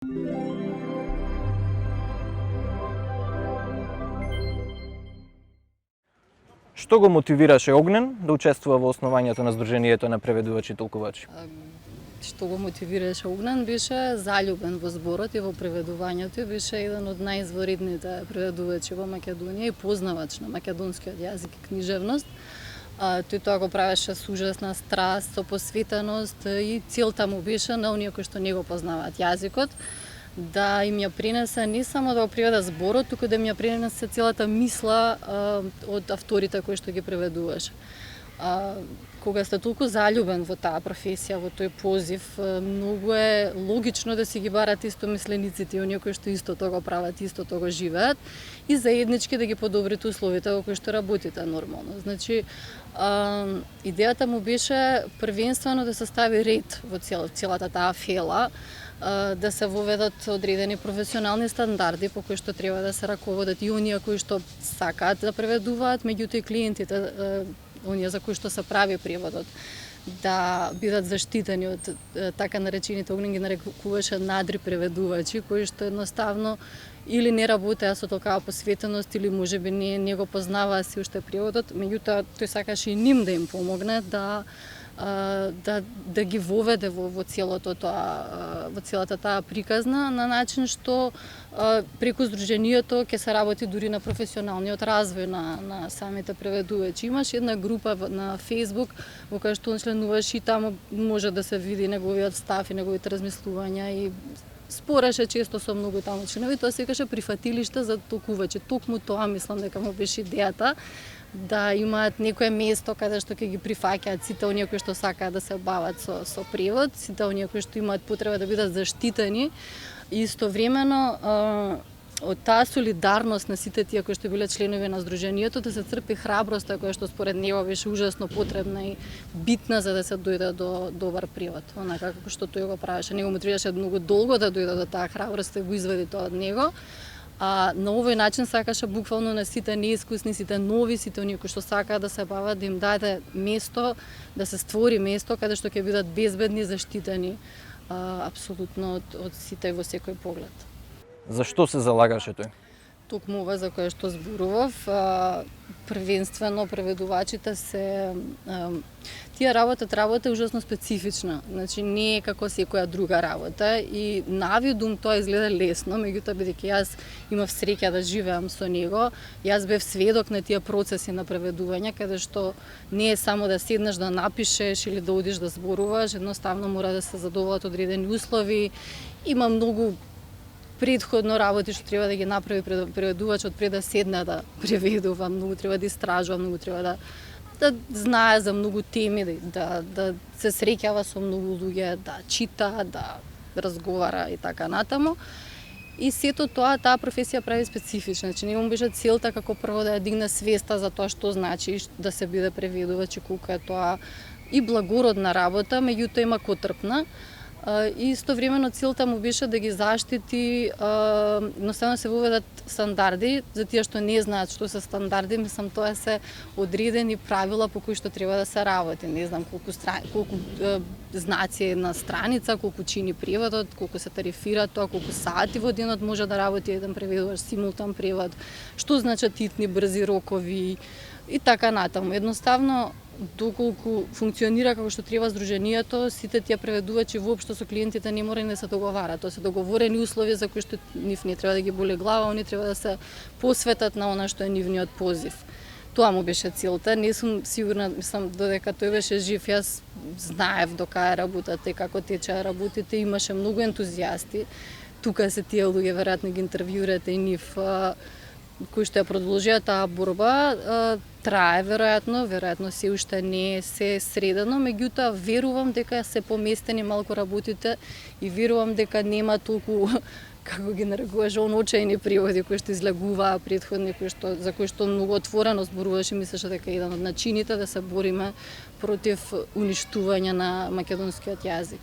Што го мотивираше Огнен да учествува во основањето на Сдруженијето на преведувачи и толкувачи? Што го мотивираше Огнен беше заљубен во зборот и во преведувањето, беше еден од најизворитните преведувачи во Македонија и познавач на македонскиот јазик и книжевност. Тој тоа го правеше со ужасна страст, со посветеност и целта му беше на оние кои што не го познаваат јазикот да им ја принесе не само да го преведе зборот, туку да им ја принесе целата мисла од авторите кои што ги преведуваше. Кога сте толку заљубен во таа професија, во тој позив, многу е логично да си ги барат истомислениците, оние кои што исто тоа го прават, исто тоа го живеат и заеднички да ги подобрите условите во кои што работите нормално. Значи, идејата му беше првенствено да се стави ред во целата таа фела, да се воведат одредени професионални стандарди по кои што треба да се раководат и оние кои што сакаат да преведуваат, меѓутоа и клиентите, оние за кои што се прави преводот, да бидат заштитени од така наречените, Огнен ги нарекуваше надри преведувачи, кои што едноставно или не работеа со толкава посветеност, или можеби не го познаваа си уште преводот, меѓутоа тој сакаше и ним да им помогне да ги воведе во целата таа приказна на начин што преку Сдруженијето ќе се работи дури на професионалниот развој на самите преведувачи. Имаш една група на Facebook во која што он членуваш и таму може да се види неговиот став и неговите размислувања и спореше често со многу таму членови, тоа се викаше прифатилиште за толкувачи. Токму тоа мислам дека му беше идејата, да имаат некое место каде што ќе ги прифаќаат сите оние кои што сакаат да се бават со превод, сите оние кои што имаат потреба да бидат заштитени и истовремено од таа солидарност на сите тие кои што биле членови на Сдруженијето да се црпи храброста која што според него беше ужасно потребна и битна за да се дојде до добар превод. Онака како што тој го правеше, него му требаше многу долго да дојде до таа храброст и го извади тоа од него. А на овој начин сакаше буквално на сите неискусни, сите нови, сите оние кои што сакаат да се бават, да им даде место, да се створи место каде што ќе бидат безбедни, заштитени апсолутно од сите во секој поглед. За што се залагаше тој? Токму ова за кое што зборував, првенствено преведувачите се тие работа ужасно специфична. Значи не е како секоја друга работа и навидум тоа изгледа лесно, меѓутоа бидејќи јас имав среќа да живеам со него, јас бев сведок на тие процеси на преведување каде што не е само да седнеш да напишеш или да одиш да зборуваш, едноставно мора да се задоволат одредени услови. Има многу предходно работи што треба да ги направи преведувачот пред да седне да преведува, многу треба да истражува, многу треба да знае за многу теми, да се среќава со многу луѓе, да чита, да разговара и така натаму. И сето тоа, таа професија прави специфична. Значи, него беше целта како прво да ја дигне свеста за тоа што значи да се биде преведувач и колку е тоа и благородна работа, меѓутоа и макотрпна. И истовремено целта му беше да ги заштити, едноставно се воведат стандарди, за тие што не знаат што се стандарди, мислам тоа се одредени правила по кои што треба да се работи. Не знам колку знаци е една страница, колку чини преводот, колку се тарифира тоа, колку сати во денот може да работи еден преведувач, симултан превод, што значат титни брзи рокови и така натаму. Едноставно доколку функционира како што треба Сдруженијето, сите тие преведувачи воопшто со клиентите не мора да се договарат. Тоа се договорени услови за кои што нив не треба да ги боли глава, они треба да се посветат на она што е нивниот позив. Тоа му беше целта. Не сум сигурна, мислам, додека тој беше жив, јас знаев до кај работата и како течеа работите, имаше многу ентузијасти. Тука се тие луѓе, веројатно ги интервјуирате и нив кои што ја продолжија таа борба, трае веројатно се уште не е се средено, меѓутоа верувам дека се поместени малку работите и верувам дека нема толку, како ги нарекуваш, очајни преводи кои што излегуваа претходни, за кои што многу отворено зборуваше, мислеше дека еден од начините да се бориме против уништување на македонскиот јазик.